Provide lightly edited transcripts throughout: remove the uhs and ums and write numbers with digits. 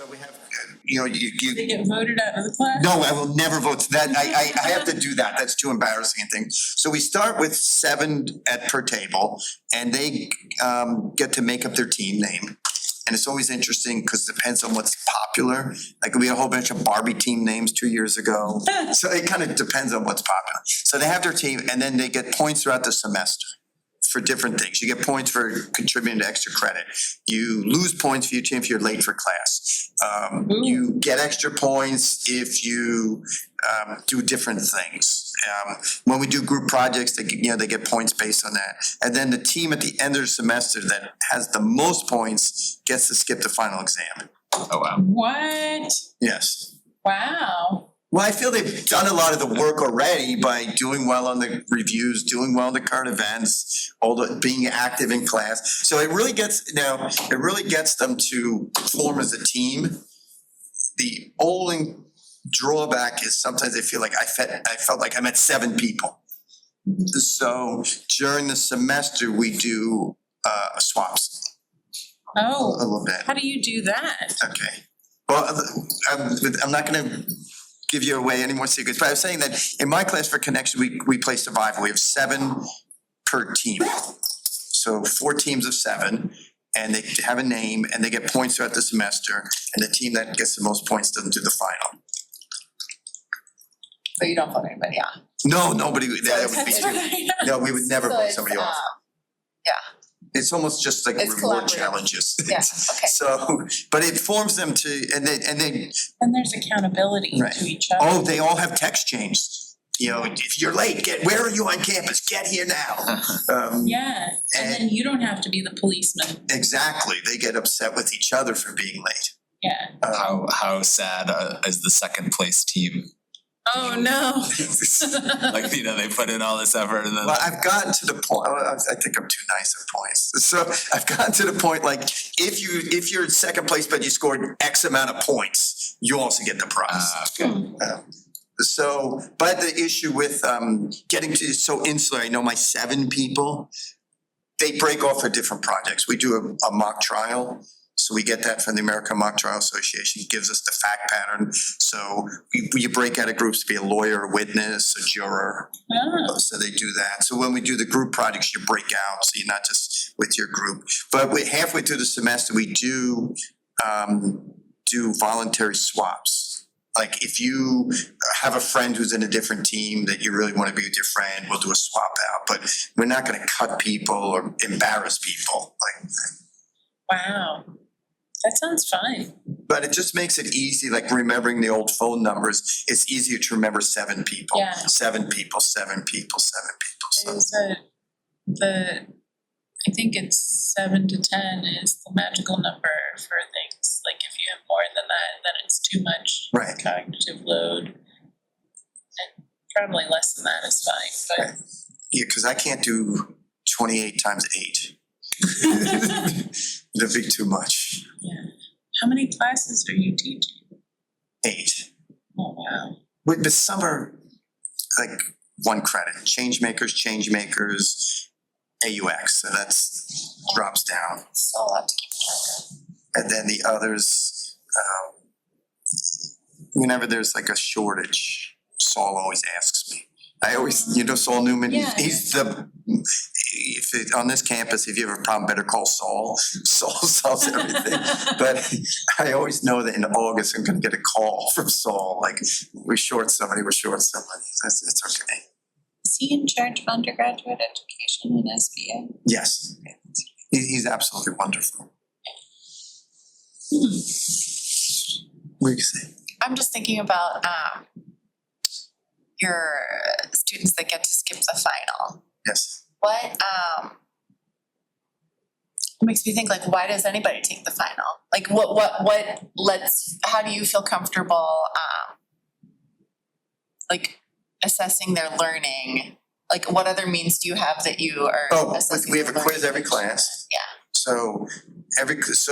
we have, They get voted out of the class? no, I will never vote. That, I have to do that. That's too embarrassing and things. So we start with 7 per table, and they get to make up their team name. And it's always interesting because it depends on what's popular. Like we had a whole bunch of Barbie team names 2 years ago. So it kind of depends on what's popular. So they have their team, and then they get points throughout the semester for different things. You get points for contributing to extra credit. You lose points for your team if you're late for class. You get extra points if you do different things. When we do group projects, they get points based on that. And then the team at the end of the semester that has the most points gets to skip the final exam. Oh, wow. What? Yes. Wow. Well, I feel they've done a lot of the work already by doing well on the reviews, doing well in the current events, being active in class. So it really gets them to form as a team. The only drawback is sometimes I feel like I felt like I met 7 people. So during the semester we do swaps. Oh, A little bit. how do you do that? Okay. Well, I'm not going to give you away any more secrets, but I was saying that in my class for Connection, we play Survival. We have 7 per team. So 4 teams of 7, and they have a name, and they get points throughout the semester, and the team that gets the most points doesn't do the final. But you don't vote anybody out. No, nobody, that would be That's too. right. No, we would never So vote it's, somebody off. yeah, It's almost just like It's reward collaborative. challenges. yeah, okay. So, but it forms them to, and they, And there's accountability Right. to each other. oh, they all have text chains. If you're late, where are you on campus? Get here now. Yeah, and then you don't have to be the policeman. Exactly. They get upset with each other for being late. Yeah. How sad is the second place team? Oh, no. Like, they put in all this effort and then. Well, I've gotten to the point, I think I'm too nice at points. So I've gotten to the point, like, if you're in second place, but you scored X amount of points, you also get the prize. Okay. But the issue with getting to so insular, I know my 7 people, they break off for different projects. We do a mock trial. So we get that from the American Mock Trial Association, it gives us the fact pattern. So you break out of groups to be a lawyer, a witness, a juror. Oh, So they do that. So when we do the group projects, you break out, so you're not just with your group. But halfway through the semester, we do voluntary swaps. Like if you have a friend who's in a different team that you really want to be with your friend, we'll do a swap out. But we're not going to cut people or embarrass people. wow. That sounds fun. But it just makes it easy, like remembering the old phone numbers. It's easier to remember 7 people. Yeah. 7 people, 7 people, 7 people. Is I think it's 7 to 10 is the magical number for things. Like if you have more than that, then it's too much Right. cognitive load. And probably less than that is fine, but. Right. Yeah, because I can't do 28 times 8. That'd be too much. Yeah. How many classes are you teaching? 8. Oh, wow. But some are like 1 credit. Change makers, AUX. So that's drops down. So a lot to keep track of. And then the others, whenever there's like a shortage, Saul always asks me. I always, Saul Newman, Yeah. he's on this campus, if you have a problem, better call Saul. Saul solves everything. But I always know that in August, I'm gonna get a call from Saul, like, we're short somebody. It's okay. Is he in charge of undergraduate education in SBA? Yes, he's absolutely wonderful. What do you say? I'm just thinking about your students that get to skip the final. Yes. What makes me think, like, why does anybody take the final? Like, how do you feel comfortable like assessing their learning? Like, what other means do you have that you are assessing? We have a their quiz learning? every class. Yeah. So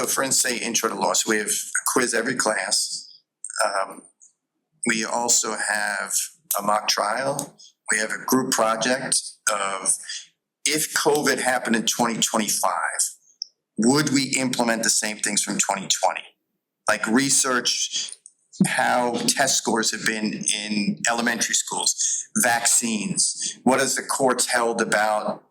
for instance, say intro to law, so we have a quiz every class. We also have a mock trial. We have a group project of, if COVID happened in 2025, would we implement the same things from 2020? like research how test scores have been in elementary schools, vaccines, what has the courts held about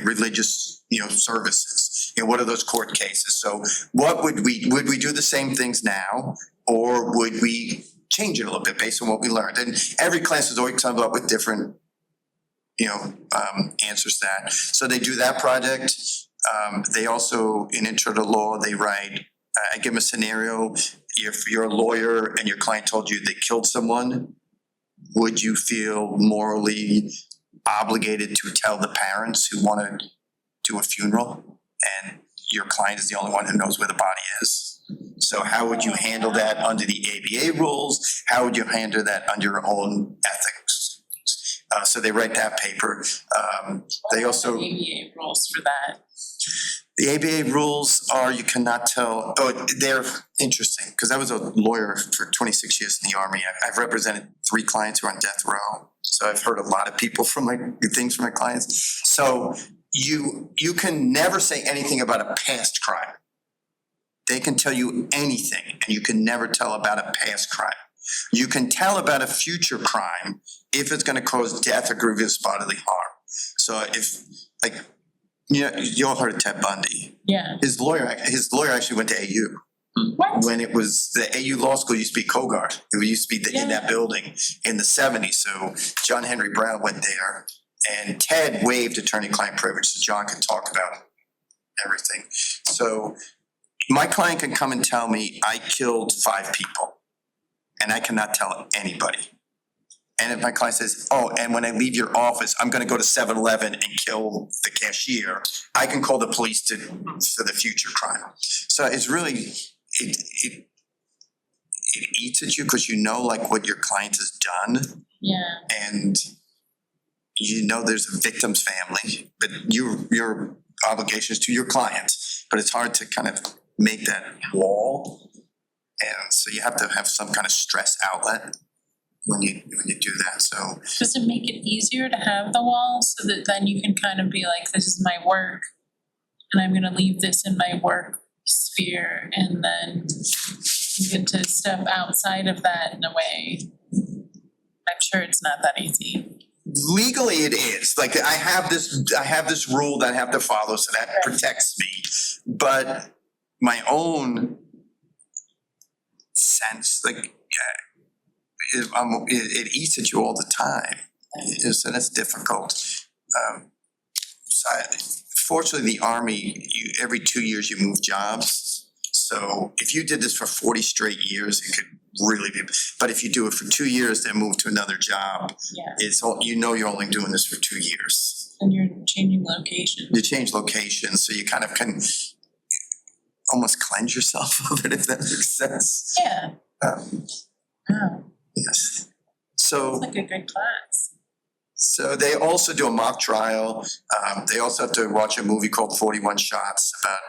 religious, services? What are those court cases? So what would we do the same things now, or would we change it a little bit based on what we learned? And every class is always come up with different, answers to that. So they do that project. They also, in Intro to Law, they write, I give them a scenario. If you're a lawyer and your client told you they killed someone, would you feel morally obligated to tell the parents who want to do a funeral and your client is the only one who knows where the body is? So how would you handle that under the ABA rules? How would you handle that under your own ethics? So they write that paper. They also. ABA rules for that. The ABA rules are you cannot tell, they're interesting, because I was a lawyer for 26 years in the Army. I've represented 3 clients who are on death row. So I've heard a lot of things from my clients. So you can never say anything about a past crime. They can tell you anything, and you can never tell about a past crime. You can tell about a future crime if it's gonna cause death or grievous bodily harm. So if, you all heard of Ted Bundy. Yeah. His lawyer actually went to AU. What? When it was, the AU Law School used to be Kogart. It used to be in that building in the 70s. So John Henry Brown went there, and Ted waived attorney-client privilege so John could talk about everything. So my client can come and tell me I killed 5 people, and I cannot tell anybody. And if my client says, and when I leave your office, I'm gonna go to 7-Eleven and kill the cashier, I can call the police for the future crime. So it's really, it eats at you because what your client has done. Yeah. And there's a victim's family, but your obligation is to your client, but it's hard to kind of make that wall. And so you have to have some kind of stress outlet when you do that. So Does it make it easier to have the wall so that then you can kind of be like, this is my work and I'm gonna leave this in my work sphere, and then you get to step outside of that in a way? I'm sure it's not that easy. legally it is, like I have this rule that I have to follow, so that protects me. But my own sense, it eats at you all the time. So that's difficult. Fortunately, the Army, every 2 years you move jobs. So if you did this for 40 straight years, it could really be, but if you do it for 2 years, then move to another job, it's all, you're only doing this for 2 years. And you're changing location. You change location, so you kind of can almost cleanse yourself of it, if that makes sense. Yeah. Wow, Yes. So. it's like a good class. So they also do a mock trial. They also have to watch a movie called 41 Shots about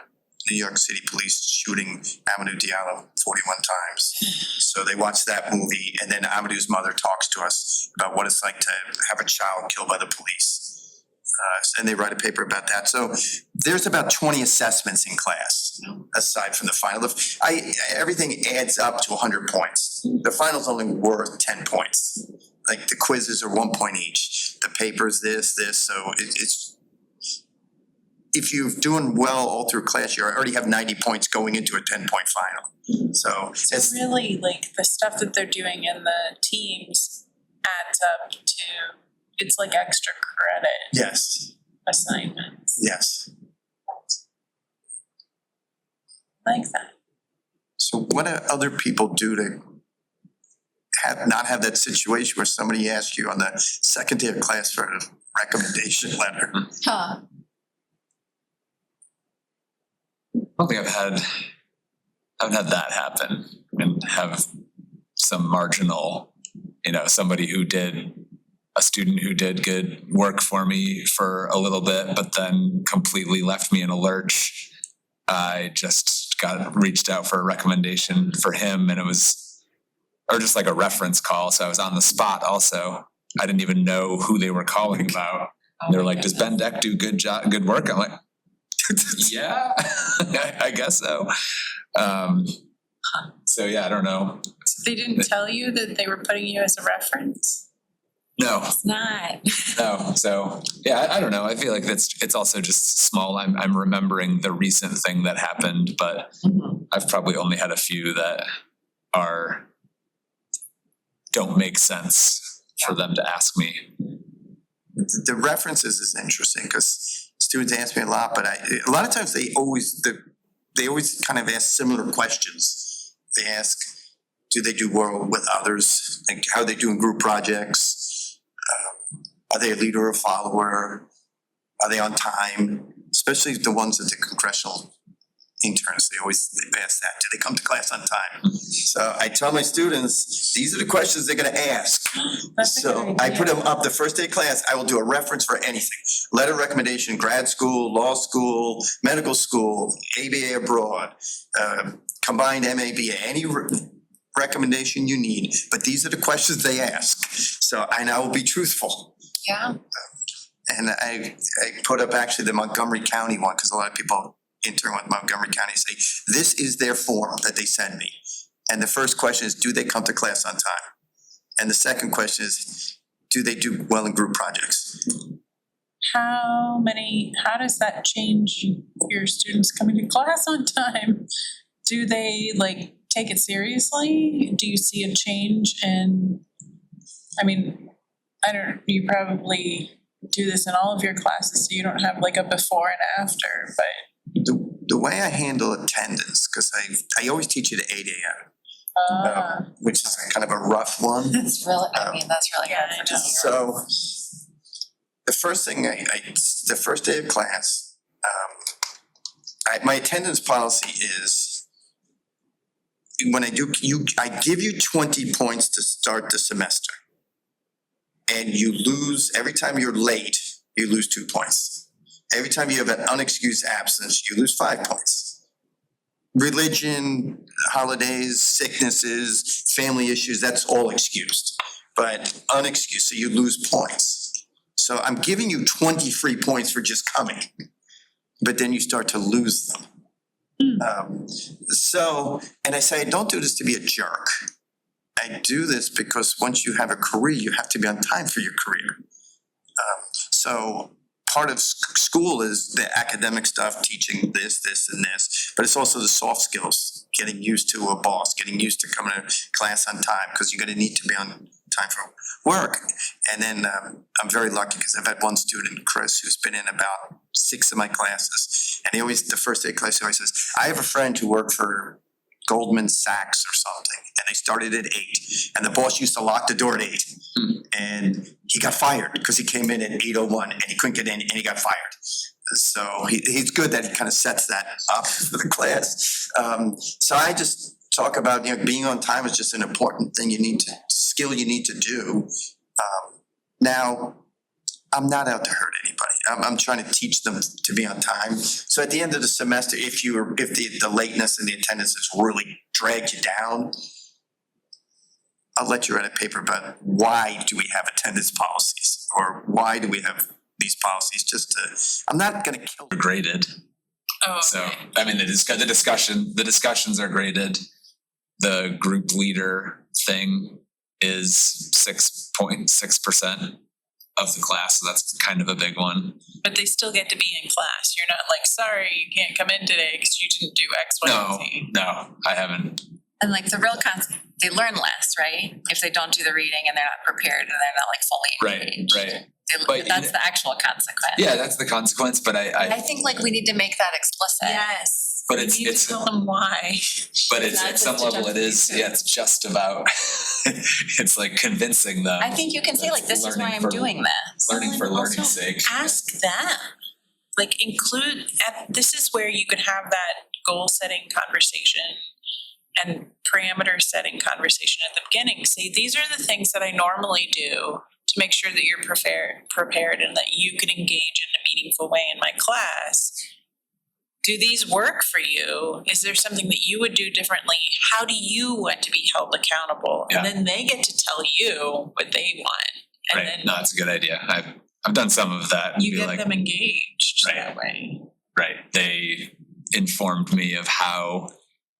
New York City police shooting Amadou Diallo 41 times. So they watch that movie, and then Amadou's mother talks to us about what it's like to have a child killed by the police. And they write a paper about that. So there's about 20 assessments in class, aside from the final. Everything adds up to 100 points. The final's only worth 10 points. Like the quizzes are 1 point each. The paper's this, so it's, if you're doing well all through class, you already have 90 points going into a 10-point final. So it's Really, like, the stuff that they're doing in the teams adds up to, it's like extra credit yes, assignments. yes. I like that. So what do other people do to not have that situation where somebody asks you on the second day of class for a recommendation letter? Huh. I don't think I haven't had that happen and have some marginal, somebody a student who did good work for me for a little bit, but then completely left me in a lurch. I just reached out for a recommendation for him, and or just like a reference call. So I was on the spot also. I didn't even know who they were calling about. They were like, does Ben Deck do good work? I'm like, yeah, I guess so. So yeah, I don't know. They didn't tell you that they were putting you as a reference? No, It's not. no. So yeah, I don't know. I feel like it's also just small. I'm remembering the recent thing that happened, but I've probably only had a few that don't make sense for them to ask me. The references is interesting because students ask me a lot, but a lot of times they always kind of ask similar questions. They ask, do they do well with others? Like how they do in group projects? Are they a leader or follower? Are they on time? Especially the ones at the congressional interns, they ask that. Do they come to class on time? So I tell my students, these are the questions they're gonna ask. That's a good So I put idea. them up the first day of class, I will do a reference for anything. Letter recommendation, grad school, law school, medical school, ABA abroad, combined MABA, any recommendation you need, but these are the questions they ask. So, and I will be truthful. Yeah. And I put up actually the Montgomery County one, because a lot of people intern with Montgomery County say, this is their form that they send me. And the first question is, do they come to class on time? And the second question is, do they do well in group projects? How does that change your students coming to class on time? Do they like take it seriously? Do you see a change in, you probably do this in all of your classes, so you don't have like a before and after, but. The way I handle attendance, because I always teach it at 8 a.m., which is kind of a rough one. That's really hard I to know. hear. So the first thing the first day of class, my attendance policy is when I give you 20 points to start the semester. And you lose, every time you're late, you lose 2 points. Every time you have an unexcused absence, you lose 5 points. Religion, holidays, sicknesses, family issues, that's all excused, but unexcused, so you lose points. So I'm giving you 20 free points for just coming, but then you start to lose them. And I say, I don't do this to be a jerk. I do this because once you have a career, you have to be on time for your career. So part of school is the academic stuff, teaching this, and this, but it's also the soft skills, getting used to a boss, getting used to coming to class on time, because you're gonna need to be on time for work. And then I'm very lucky because I've had one student, Chris, who's been in about 6 of my classes. And the first day of class, he always says, I have a friend who worked for Goldman Sachs or something, and they started at 8, and the boss used to lock the door at 8. And he got fired because he came in at 8:01 and he couldn't get in and he got fired. So he's good that he kind of sets that up for the class. So I just talk about, being on time is just an important thing skill you need to do. Now, I'm not out to hurt anybody. I'm trying to teach them to be on time. So at the end of the semester, if the lateness and the attendance has really dragged you down, I'll let you write a paper about why do we have attendance policies, or why do we have these policies, I'm not gonna kill them. Graded. Oh, So, okay. I mean, the discussions are graded. The group leader thing is 6.6% of the class, so that's kind of a big one. But they still get to be in class. You're not like, sorry, you can't come in today because you didn't do X, Y, and Z. No, I haven't. And like the real they learn less, right? If they don't do the reading and they're not prepared and they're not like fully engaged. Right. But That's the actual consequence. Yeah, that's the consequence, but I think like we need to make that explicit. Yes. But You it's- need to it's- tell them why. but it's at That's some just level it is, justification. it's just about, it's like convincing them. I think you can say like, this is why Learning I'm for- doing this. Learning for Well, and learning's also sake. Ask them, like this is where you could have that goal setting conversation and parameter setting conversation at the beginning. Say, these are the things that I normally do to make sure that you're prepared and that you can engage in a meaningful way in my class. Do these work for you? Is there something that you would do differently? How do you want to be held accountable? Yeah. And then they get to tell you what they want. And Right, then no, it's a good idea. I've done some of that. and you be get like, them engaged Right. that way. Right, they informed me of how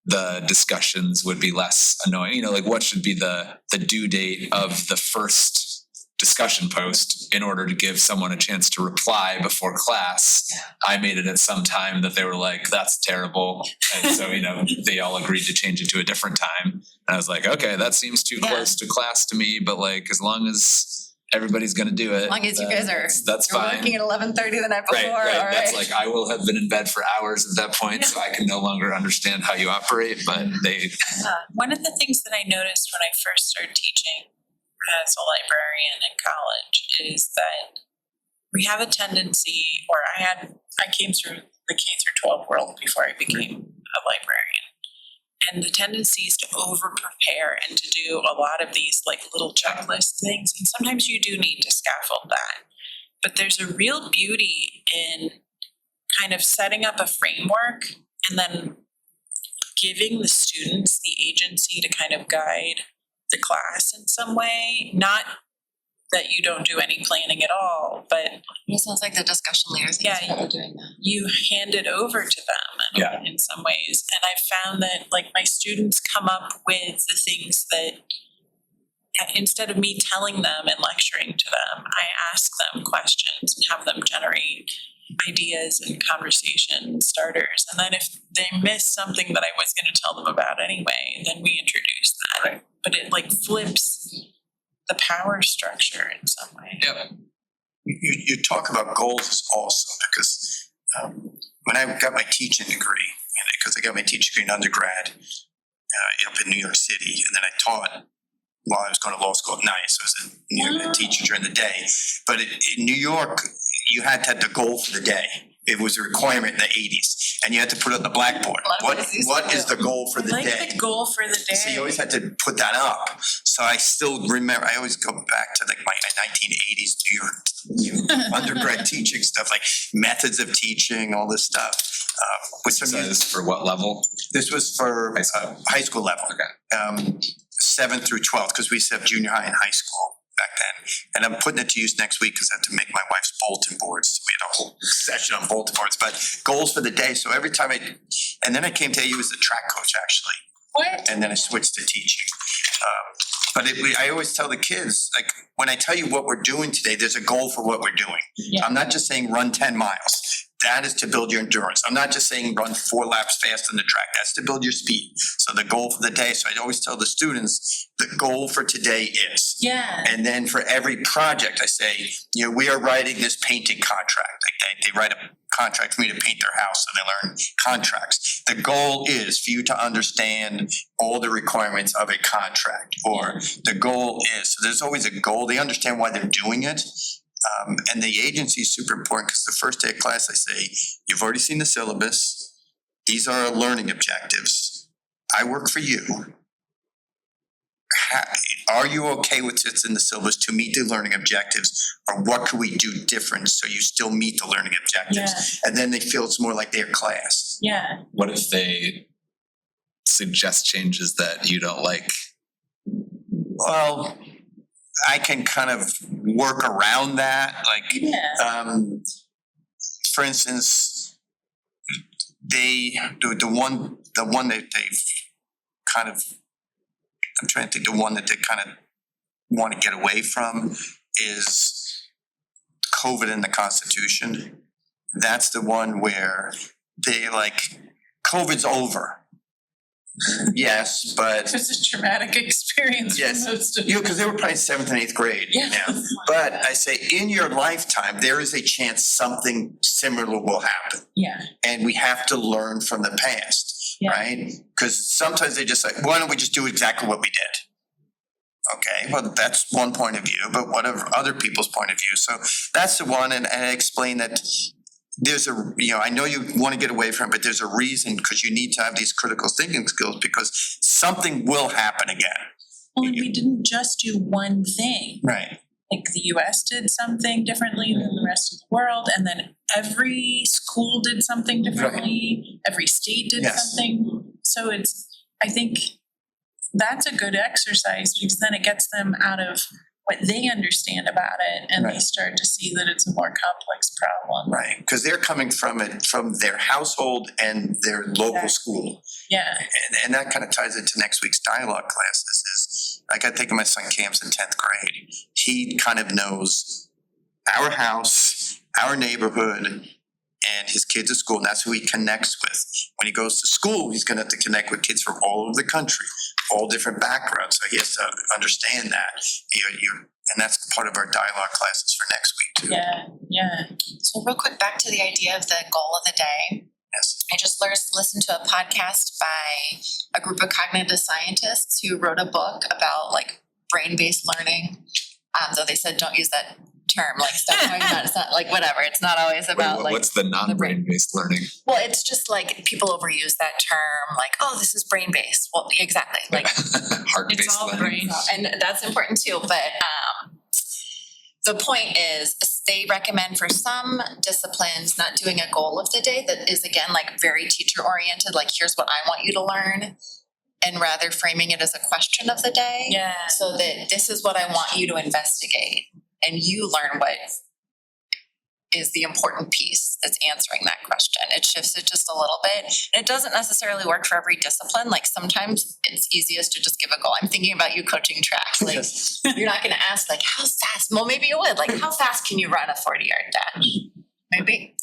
the discussions would be less annoying, you know, like what should be the due date of the first discussion post in order to give someone a chance to reply before class. I made it at some time that they were like, that's terrible. And so, you know, they all agreed to change it to a different time. And I was like, okay, that seems too close to class to me, but like, as long as everybody's gonna do it. As long as you guys are, that's you're fine. working at 11:30 the night before, all right. That's like, I will have been in bed for hours at that point, so I can no longer understand how you operate, but they. One of the things that I noticed when I first started teaching as a librarian in college is that we have a tendency, or I came through the K through 12 world before I became a librarian. And the tendency is to over prepare and to do a lot of these like little checklist things. And sometimes you do need to scaffold that. But there's a real beauty in kind of setting up a framework and then giving the students the agency to kind of guide the class in some way. Not that you don't do any planning at all, but It sounds like the discussion leaders is probably doing that. you hand it over to them in some ways. And I found that like my students come up with the things that instead of me telling them and lecturing to them, I ask them questions and have them generate ideas and conversation starters. And then if they miss something that I was going to tell them about anyway, then we introduce that. Right. But it like flips the power structure in some way. Yep. You talk about goals also, because when I got my teaching degree, because I got my teaching degree in undergrad up in New York City, and then I taught while I was going to law school at night, so I was a teacher during the day. But in New York, you had to have the goal for the day. It was a requirement in the 80s, and you had to put it on the blackboard. What is the goal for the like day? the goal for the day. So you always had to put that up. So I still remember, I always go back to like my 1980s New York undergrad teaching stuff, like methods of teaching, all this stuff. So this for what level? This was for high school level. Okay. 7th through 12th, because we used to have junior high and high school back then. And I'm putting it to use next week because I have to make my wife's bulletin boards. So we had a whole session on bulletin boards, but goals for the day. So every time and then I came to AU as a track coach actually. What? And then I switched to teaching. I always tell the kids, like, when I tell you what we're doing today, there's a goal for what we're doing. Yeah. I'm not just saying run 10 miles. That is to build your endurance. I'm not just saying run 4 laps fast on the track. That's to build your speed. So the goal for the day. So I always tell the students, the goal for today is. Yeah. And then for every project, I say, we are writing this painting contract. Like they write a contract for me to paint their house, so they learn contracts. The goal is for you to understand all the requirements of a contract, or the goal is, so there's always a goal. They understand why they're doing it. And the agency is super important because the first day of class I say, you've already seen the syllabus. These are our learning objectives. I work for you. Are you okay with what's in the syllabus to meet the learning objectives, or what could we do different so you still meet the learning objectives? And then they feel it's more like their class. Yeah. What if they suggest changes that you don't like? Well, I can kind of work around that. Like, for instance, the one that they've kind of, I'm trying to think, the one that they kind of want to get away from is COVID in the Constitution. That's the one where they like, COVID's over. Yes, but. It's a traumatic experience Yes, for most of because they were probably 7th and 8th grade. Yeah. Now. But I say, in your lifetime, there is a chance something similar will happen. Yeah. And we have to learn from the past, right? Because sometimes they just like, why don't we just do exactly what we did? Okay, well, that's one point of view, but what are other people's point of view? So that's the one, and I explain that there's I know you want to get away from it, but there's a reason, because you need to have these critical thinking skills, because something will happen again. Well, and we didn't just do one thing. Right. Like the US did something differently than the rest of the world, and then every school did something differently, every state did something. So I think that's a good exercise, because then it gets them out of what they understand about it, and they Right. start to see that it's a more complex problem. Right, because they're coming from it, from their household and their local Exactly. school. Yeah, And that kind of ties into next week's dialogue classes is, like I think of my son Cam's in 10th grade. He kind of knows our house, our neighborhood, and his kids at school, and that's who he connects with. When he goes to school, he's gonna have to connect with kids from all over the country, all different backgrounds, so he has to understand that. And that's part of our dialogue classes for next week too. yeah. So real quick, back to the idea of the goal of the day. Yes. I just listened to a podcast by a group of cognitive scientists who wrote a book about like brain-based learning. Though they said don't use that term, like stop talking about it's not like whatever. It's not always about like. What's the non-brain-based learning? Well, it's just like people overuse that term, like, oh, this is brain-based. Well, exactly, like. Heart-based It's all learning. brain. And that's important too, but the point is they recommend for some disciplines not doing a goal of the day that is again like very teacher oriented, like here's what I want you to learn, and rather framing it as a question of the day. Yeah. So that this is what I want you to investigate, and you learn what is the important piece that's answering that question. It shifts it just a little bit. And it doesn't necessarily work for every discipline. Like sometimes it's easiest to just give a goal. I'm thinking about you coaching track. Like you're not gonna ask like how fast, well maybe you would, like how fast can you run a 40-yard dash? Maybe.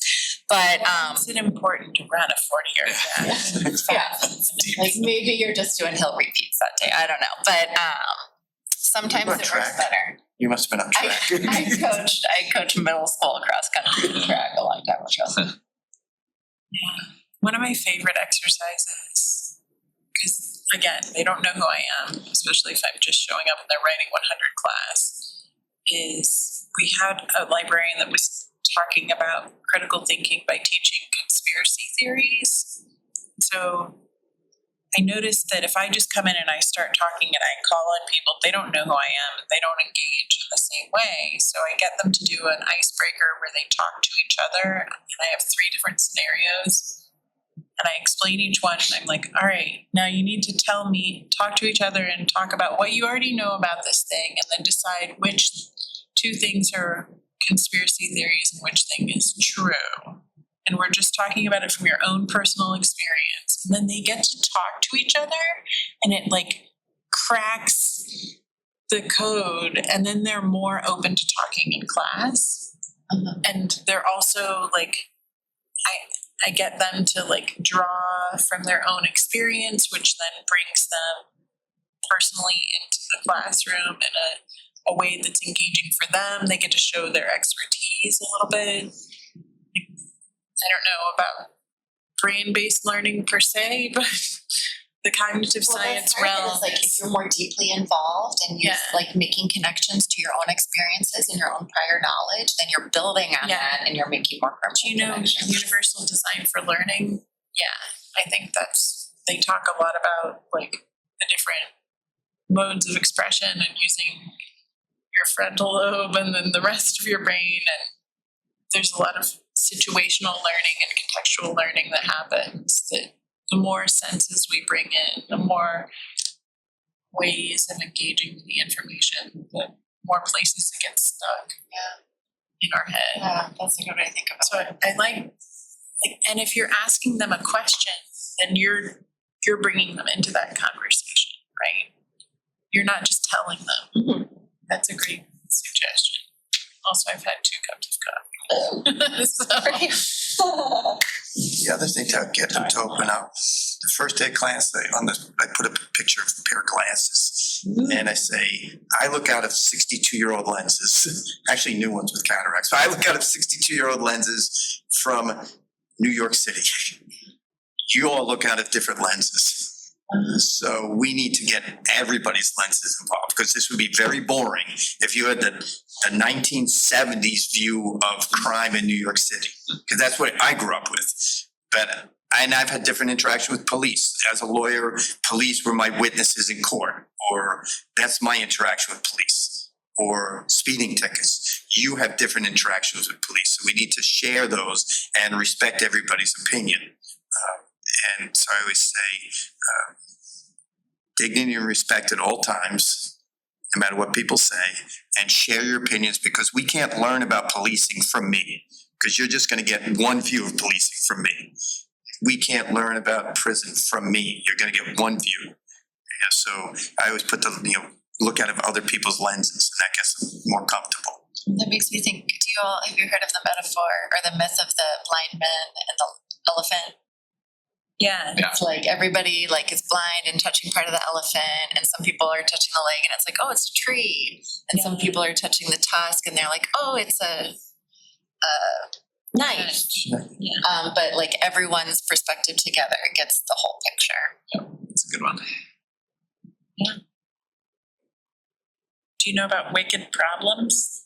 But Is it important to run a 40-yard dash? yeah. Like maybe you're just doing hill repeats that day. I don't know. But sometimes Run it track. works better. You must have been on track. I coached middle school cross country track a long time ago. One of my favorite exercises, because again, they don't know who I am, especially if I'm just showing up in their Writing 100 class, is we had a librarian that was talking about critical thinking by teaching conspiracy theories. So I noticed that if I just come in and I start talking and I call on people, they don't know who I am, they don't engage in the same way. So I get them to do an icebreaker where they talk to each other, and I have 3 different scenarios. And I explain each one, and I'm like, all right, now you need to talk to each other and talk about what you already know about this thing, and then decide which 2 things are conspiracy theories and which thing is true. And we're just talking about it from your own personal experience. And then they get to talk to each other, and it like cracks the code, and then they're more open to talking in class. And they're also like, I get them to like draw from their own experience, which then brings them personally into the classroom in a way that's engaging for them. They get to show their expertise a little bit. I don't know about brain-based learning per se, but the cognitive science realm. It's like if you're more deeply involved and you're like making connections to your own experiences and your own prior knowledge, then you're building on that and you're making more permanent connections. Universal design for learning. Yeah, I think they talk a lot about like the different modes of expression and using your frontal lobe and then the rest of your brain, and there's a lot of situational learning and contextual learning that happens, that the more senses we bring in, the more ways of engaging with the information, the more places it gets stuck in our head. Yeah, that's a good way to think about it. So I like, and if you're asking them a question, then you're bringing them into that conversation, right? You're not just telling them. That's a great suggestion. Also, I've had 2 cups of coffee. The other thing to get them to open up, the first day of class, I put a picture of a pair of glasses, and I say, I look out of 62-year-old lenses, actually new ones with cataracts, but I look out of 62-year-old lenses from New York City. You all look out of different lenses. So we need to get everybody's lenses involved, because this would be very boring if you had the 1970s view of crime in New York City, because that's what I grew up with. And I've had different interaction with police. As a lawyer, police were my witnesses in court, or that's my interaction with police, or speeding tickets. You have different interactions with police, so we need to share those and respect everybody's opinion. And so I always say, dignity and respect at all times, no matter what people say, and share your opinions, because we can't learn about policing from me, because you're just gonna get one view of policing from me. We can't learn about prison from me, you're gonna get one view. Yeah, so I always put look at it other people's lenses, and that gets them more comfortable. That makes me think, have you heard of the metaphor or the myth of the blind man and the elephant? Yeah. Yeah. It's like everybody like is blind and touching part of the elephant, and some people are touching the leg and it's like, oh, it's a tree. And some people are touching the tusk and they're like, oh, it's a knife. Yeah. But like everyone's perspective together gets the whole picture. It's a good one. Do you know about wicked problems?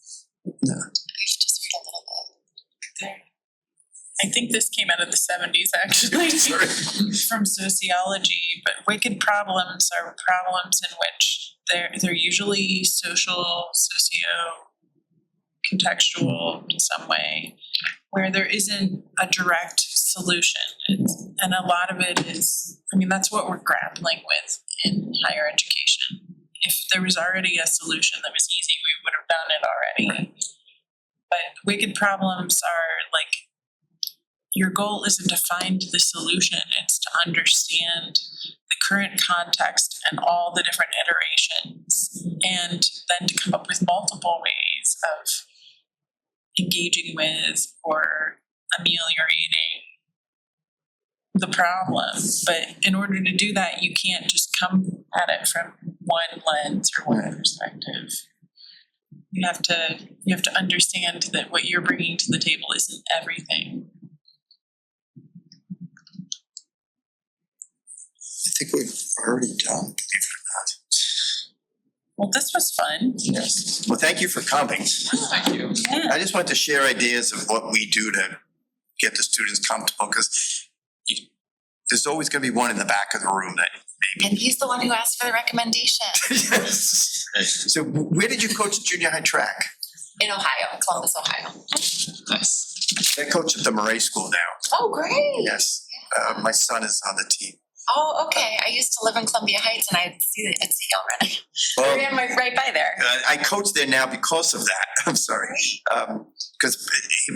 No. I've just heard a little bit. I think this came out of the 70s actually. Sorry. From sociology, but wicked problems are problems in which they're usually social, socio-contextual in some way, where there isn't a direct solution. And a lot of it is, that's what we're grappling with in higher education. If there was already a solution that was easy, we would have done it already. But wicked problems are like, your goal isn't to find the solution, it's to understand the current context and all the different iterations, and then to come up with multiple ways of engaging with or ameliorating the problem. But in order to do that, you can't just come at it from one lens or one perspective. You have to understand that what you're bringing to the table isn't everything. I think we've already done, believe it Well, this was fun. or not. Yes. Well, thank you for coming. Thank you. Yeah. I just want to share ideas of what we do to get the students comfortable, because there's always gonna be one in the back of the room that And he's the one who asked for the recommendation. yes. So where did you coach junior high track? In Ohio, Columbus, Ohio. Nice. I coach at the Murray School now. Oh, great. Yes. My son is on the team. Oh, okay. I used to live in Columbia Heights and I'd see already. Well, I ran right by there. I coach there now because of that. I'm sorry. Because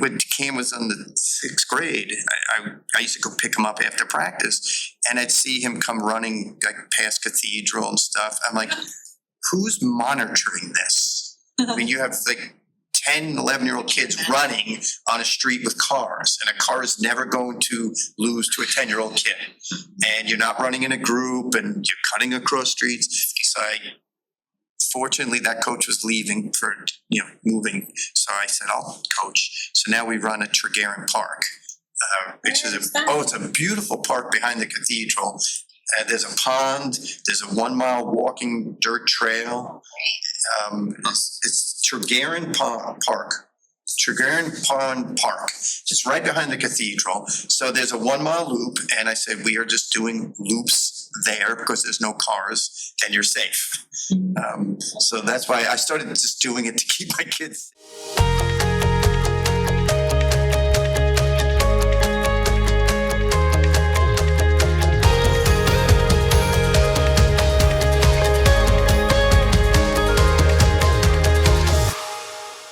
when Cam was in the 6th grade, I used to go pick him up after practice, and I'd see him come running like past Cathedral and stuff. I'm like, who's monitoring this? I mean, you have like 10, 11-year-old kids running on a street with cars, and a car is never going to lose to a 10-year-old kid. And you're not running in a group, and you're cutting across streets. So fortunately, that coach was leaving for, moving. So I said, I'll coach. So now we run at Tregarin Park, which is it's a beautiful park behind the cathedral. There's a pond, there's a 1-mile walking dirt trail. It's Tregarin Park. Tregarin Pond Park. It's right behind the cathedral. So there's a 1-mile loop, and I said, we are just doing loops there because there's no cars and you're safe. So that's why I started just doing it to keep my kids safe.